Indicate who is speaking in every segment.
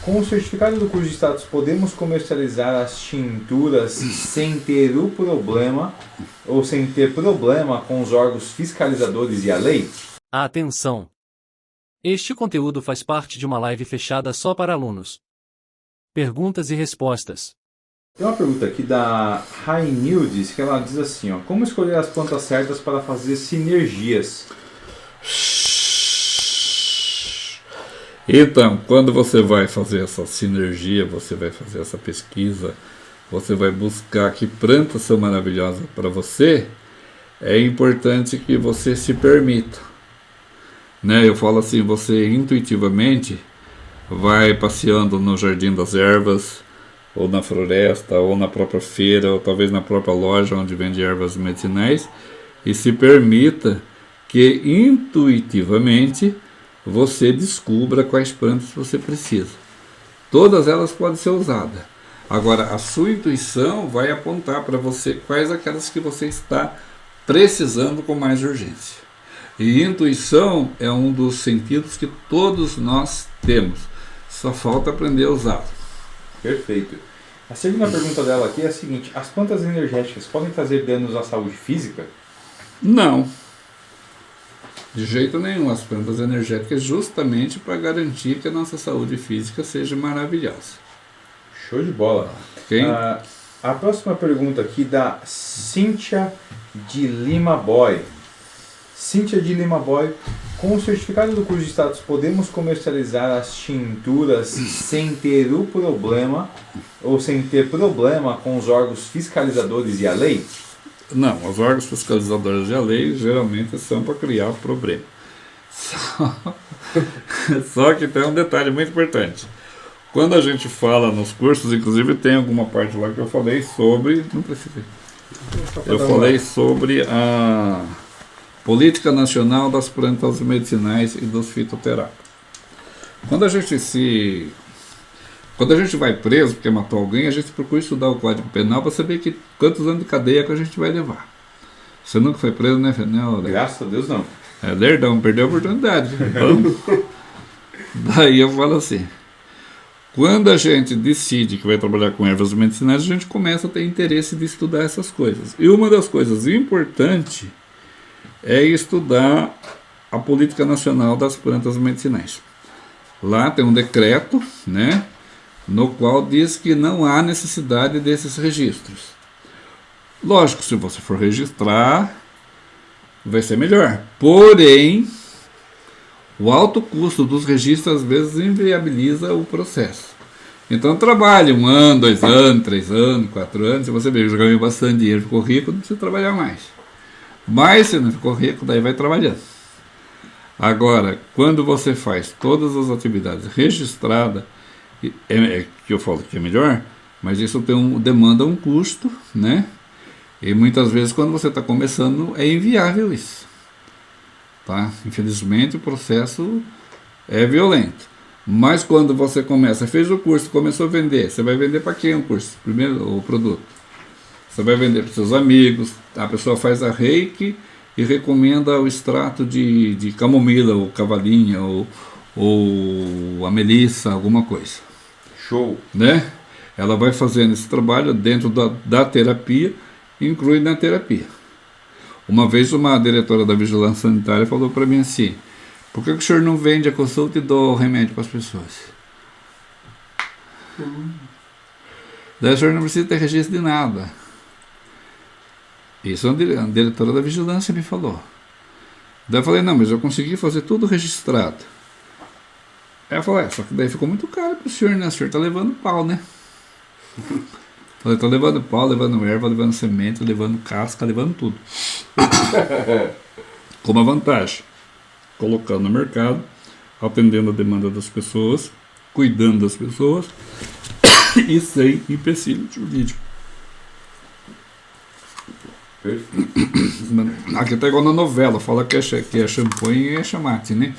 Speaker 1: Com o certificado do curso de status, podemos comercializar as tinturas sem ter o problema ou sem ter problema com os órgãos fiscalizadores e a lei?
Speaker 2: Atenção! Este conteúdo faz parte de uma live fechada só para alunos. Perguntas e respostas.
Speaker 1: Tem uma pergunta aqui da Rainildes, que ela diz assim, ó, como escolher as plantas certas para fazer sinergias?
Speaker 3: Então, quando você vai fazer essa sinergia, você vai fazer essa pesquisa, você vai buscar que plantas são maravilhosas para você, é importante que você se permita. Né? Eu falo assim, você intuitivamente vai passeando no Jardim das Ervas, ou na floresta, ou na própria feira, ou talvez na própria loja onde vende ervas medicinais, e se permita que intuitivamente você descubra quais plantas você precisa. Todas elas podem ser usadas. Agora, a sua intuição vai apontar para você quais aquelas que você está precisando com mais urgência. E intuição é um dos sentidos que todos nós temos. Só falta aprender a usá-lo.
Speaker 1: Perfeito. A segunda pergunta dela aqui é a seguinte: as plantas energéticas podem trazer danos à saúde física?
Speaker 3: Não. De jeito nenhum. As plantas energéticas justamente para garantir que a nossa saúde física seja maravilhosa.
Speaker 1: Show de bola.
Speaker 3: Okay?
Speaker 1: A próxima pergunta aqui da Cíntia de Lima Boy. Cíntia de Lima Boy, com o certificado do curso de status, podemos comercializar as tinturas sem ter o problema ou sem ter problema com os órgãos fiscalizadores e a lei?
Speaker 3: Não, os órgãos fiscalizadores e a lei geralmente são para criar problema. Só que tem um detalhe muito importante. Quando a gente fala nos cursos, inclusive tem alguma parte lá que eu falei sobre... Não precisa. Eu falei sobre a Política Nacional das Plantas Medicinais e dos Fitoterápicos. Quando a gente vai preso porque matou alguém, a gente procura estudar o Código Penal para saber quantos anos de cadeia que a gente vai levar. Você nunca foi preso, né, Fenel?
Speaker 1: Graças a Deus não.
Speaker 3: É lerdão, perdeu a oportunidade. Então, daí eu falo assim, quando a gente decide que vai trabalhar com ervas medicinais, a gente começa a ter interesse de estudar essas coisas. E uma das coisas importantes é estudar a Política Nacional das Plantas Medicinais. Lá tem um decreto, né, no qual diz que não há necessidade desses registros. Lógico, se você for registrar, vai ser melhor. Porém, o alto custo dos registros às vezes inviabiliza o processo. Então trabalhe 1 ano, 2 anos, 3 anos, 4 anos, se você vê, já ganhou bastante dinheiro, ficou rico, não precisa trabalhar mais. Mas se não ficou rico, daí vai trabalhando. Agora, quando você faz todas as atividades registradas, que eu falo que é melhor, mas isso demanda um custo, né? E muitas vezes quando você está começando é inviável isso. Tá? Infelizmente o processo é violento. Mas quando você começa, fez o curso, começou a vender, você vai vender para quem o curso? Primeiro o produto. Você vai vender para seus amigos, a pessoa faz a reiki e recomenda o extrato de camomila, ou cavalinha, ou a melissa, alguma coisa.
Speaker 1: Show!
Speaker 3: Né? Ela vai fazendo esse trabalho dentro da terapia, inclui na terapia. Uma vez uma diretora da Vigilância Sanitária falou para mim assim, por que o senhor não vende a consulta e dá o remédio para as pessoas? Daí o senhor não precisa ter registro de nada. Isso a diretora da vigilância me falou. Daí eu falei, não, mas eu consegui fazer tudo registrado. Aí ela falou, só que daí ficou muito caro pro senhor, né? O senhor tá levando pau, né? Falei, tô levando pau, levando erva, levando semente, levando casca, levando tudo. Como a vantagem, colocando no mercado, atendendo a demanda das pessoas, cuidando das pessoas e sem empecilho jurídico. Aqui tá igual na novela, fala que é shampoo e é chamate, né?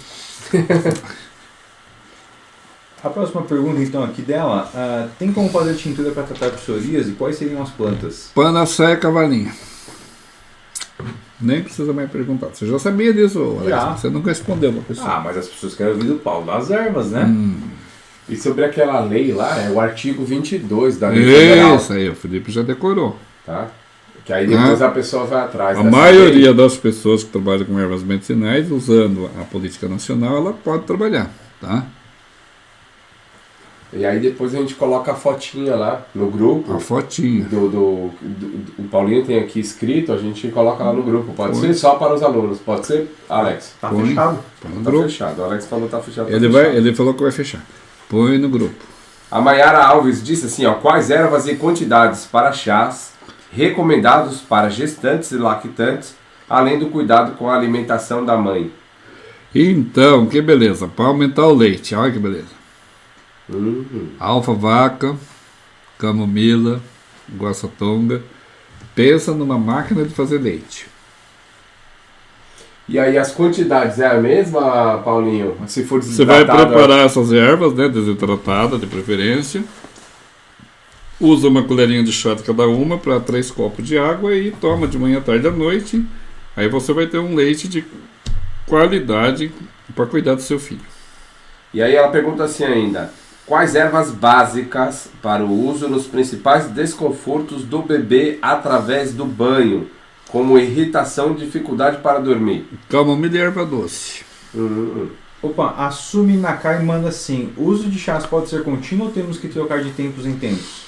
Speaker 1: A próxima pergunta então aqui dela, tem como fazer tintura para tratar psoríase e quais seriam as plantas?
Speaker 3: Panaceia e cavalinha. Nem precisa mais perguntar. Você já sabia disso, Alex?
Speaker 1: Já.
Speaker 3: Você nunca respondeu uma pessoa.
Speaker 1: Mas as pessoas querem ouvir do pau das ervas, né?
Speaker 4: E sobre aquela lei lá, é o artigo 22 da Lei Federal.
Speaker 3: Isso aí, o Felipe já decorou.
Speaker 4: Tá? Que aí depois a pessoa vai atrás
Speaker 3: A
Speaker 4: dessa
Speaker 3: maioria
Speaker 4: lei.
Speaker 3: das pessoas que trabalham com ervas medicinais, usando a política nacional, ela pode trabalhar, tá?
Speaker 4: E aí depois a gente coloca a fotinha lá no grupo.
Speaker 3: A fotinha.
Speaker 4: O Paulinho tem aqui escrito, a gente coloca lá no grupo. Pode ser só para os alunos, pode ser, Alex?
Speaker 1: Tá
Speaker 3: Põe.
Speaker 1: fechado.
Speaker 3: Põe no
Speaker 4: Tá
Speaker 3: grupo.
Speaker 4: fechado. O Alex falou tá fechado.
Speaker 3: Ele falou que vai fechar. Põe no grupo.
Speaker 4: A Mayara Alves disse assim, ó, quais ervas e quantidades para chás recomendados para gestantes e lactantes, além do cuidado com a alimentação da mãe?
Speaker 3: Então, que beleza. Para aumentar o leite, olha que beleza. Alfa-vaca, camomila, guaçatonga. Pensa numa máquina de fazer leite.
Speaker 4: E aí as quantidades é a mesma, Paulinho? Se for
Speaker 3: Você vai
Speaker 4: desidratada...
Speaker 3: preparar essas ervas, né, desidratada de preferência. Usa uma colherinha de chá de cada uma para 3 copos de água e toma de manhã, tarde e à noite. Aí você vai ter um leite de qualidade para cuidar do seu filho.
Speaker 4: E aí ela pergunta assim ainda, quais ervas básicas para o uso nos principais desconfortos do bebê através do banho, como irritação e dificuldade para dormir?
Speaker 3: Camomila e erva doce.
Speaker 1: Opa, a Sumi Nakai manda assim: o uso de chás pode ser contínuo ou temos que trocar de tempos em tempos?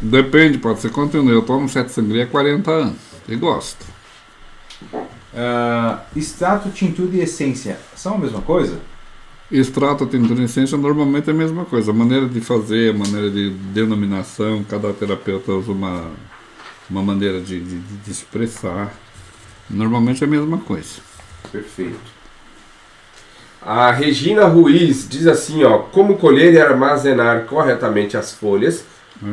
Speaker 3: Depende, pode ser contínuo. Eu tomo 7 sangria há 40 anos e gosto.
Speaker 1: Extrato, tintura e essência são a mesma coisa?
Speaker 3: Extrato, tintura e essência normalmente é a mesma coisa. A maneira de fazer, a maneira de denominação, cada terapeuta usa uma maneira de expressar. Normalmente é a mesma coisa.
Speaker 4: Perfeito. A Regina Ruiz diz assim, ó, como colher e armazenar corretamente as folhas,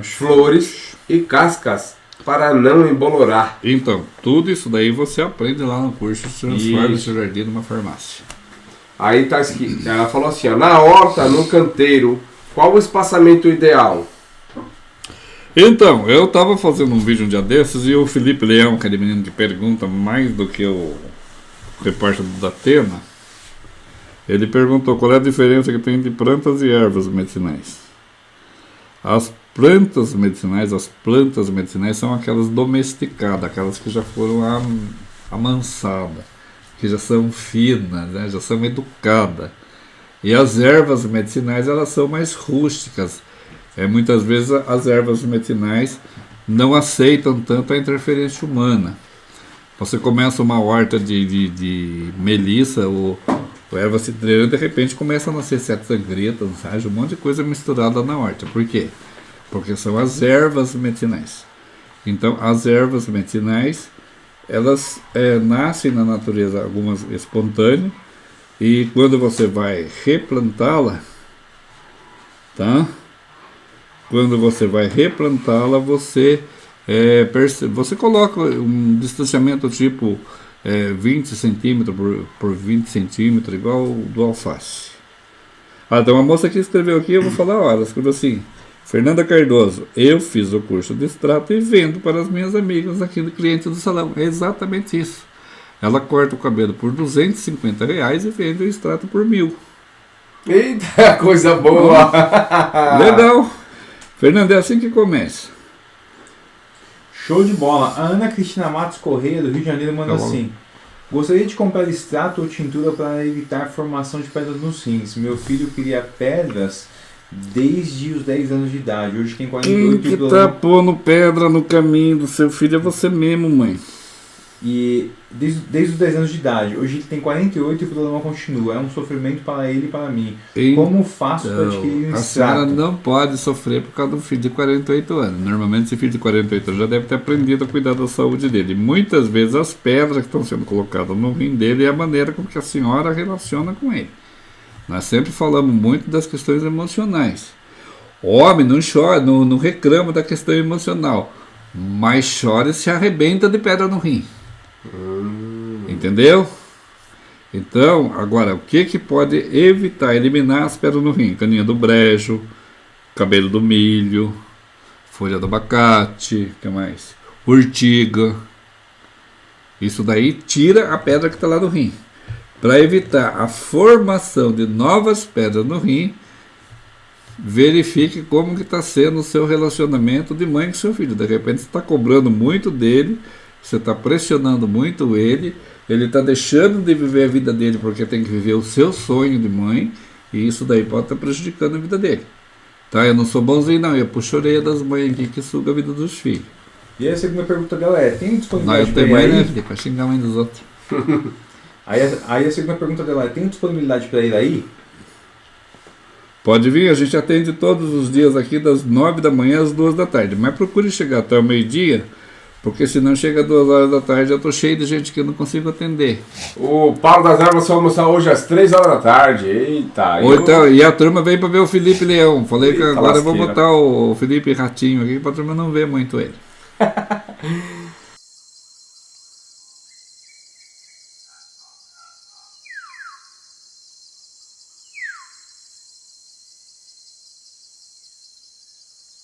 Speaker 4: flores e cascas para não embolorar.
Speaker 3: Então, tudo isso daí você aprende lá no curso de transforma
Speaker 4: Isso.
Speaker 3: seu jardim numa farmácia.
Speaker 4: Aí tá escrito, ela falou assim, ó, na horta, no canteiro, qual o espaçamento ideal?
Speaker 3: Então, eu tava fazendo um vídeo um dia desses e o Felipe Leão, aquele menino que pergunta mais do que o repórter do Datena, ele perguntou qual é a diferença que tem entre plantas e ervas medicinais. As plantas medicinais são aquelas domesticadas, aquelas que já foram amansadas, que já são finas, né, já são educadas. E as ervas medicinais, elas são mais rústicas. Muitas vezes as ervas medicinais não aceitam tanto a interferência humana. Você começa uma horta de melissa ou erva cidreira, de repente começa a nascer 7 sangrias, um monte de coisa misturada na horta. Por quê? Porque são as ervas medicinais. Então, as ervas medicinais, elas nascem na natureza, algumas espontâneas, e quando você vai replantá-la, tá? Quando você vai replantá-la, você coloca um distanciamento tipo 20 centímetros por 20 centímetros, igual o do alface. Tem uma moça que escreveu aqui, eu vou falar, ela escreveu assim: Fernanda Cardoso, eu fiz o curso de extrato e vendo para as minhas amigas aqui do cliente do salão. É exatamente isso. Ela corta o cabelo por R$250 e vende o extrato por 1.000.
Speaker 4: Eita, coisa boa!
Speaker 3: Legal! Fernanda, é assim que começa.
Speaker 1: Show de bola. A Ana Cristina Matos Correia, do Rio de Janeiro, manda assim: gostaria de comprar extrato ou tintura para evitar a formação de pedras nos rins. Meu filho cria pedras desde os 10 anos de idade. Hoje tem 48
Speaker 3: Quem que tá pondo pedra no caminho do seu filho é você mesmo, mãe.
Speaker 1: E desde os 10 anos de idade. Hoje ele tem 48 e o problema continua. É um sofrimento para ele e para mim. Como faço para adquirir um
Speaker 3: A
Speaker 1: extrato?
Speaker 3: senhora não pode sofrer por causa do filho de 48 anos. Normalmente esse filho de 48 anos já deve ter aprendido a cuidar da saúde dele. Muitas vezes as pedras que estão sendo colocadas no rim dele é a maneira com que a senhora relaciona com ele. Nós sempre falamos muito das questões emocionais. O homem não chora, não reclama da questão emocional, mas chora e se arrebenta de pedra no rim. Entendeu? Então, agora, o que pode evitar, eliminar as pedras no rim? Caninha do brejo, cabelo do milho, folha do abacate, o que mais? Urtiga. Isso daí tira a pedra que está lá no rim. Para evitar a formação de novas pedras no rim, verifique como que está sendo o seu relacionamento de mãe com seu filho. De repente você está cobrando muito dele, você está pressionando muito ele está deixando de viver a vida dele porque tem que viver o seu sonho de mãe, e isso daí pode estar prejudicando a vida dele. Tá? Eu não sou bonzinho não, eu puxo a orelha das mães aqui que suga a vida dos filhos.
Speaker 1: E aí a segunda pergunta dela é, tem disponibilidade
Speaker 3: Não, eu
Speaker 1: para
Speaker 3: tenho
Speaker 1: ir
Speaker 3: mãe,
Speaker 1: aí?
Speaker 3: né, filho? Pra xingar a mãe dos outros.
Speaker 1: Aí a segunda pergunta dela é, tem disponibilidade para ir aí?
Speaker 3: Pode vir, a gente atende todos os dias aqui das 9 da manhã às 2 da tarde, mas procure chegar até o meio-dia, porque senão chega às 2 horas da tarde eu tô cheio de gente que eu não consigo atender.
Speaker 4: O Paulo das Ervas vai almoçar hoje às 3 horas da tarde. Eita.
Speaker 3: Ou então, e a turma vem para ver o Felipe Leão. Falei que
Speaker 4: Eita
Speaker 3: agora eu vou
Speaker 4: lasqueira.
Speaker 3: botar o Felipe Ratinho aqui para a turma não ver muito ele.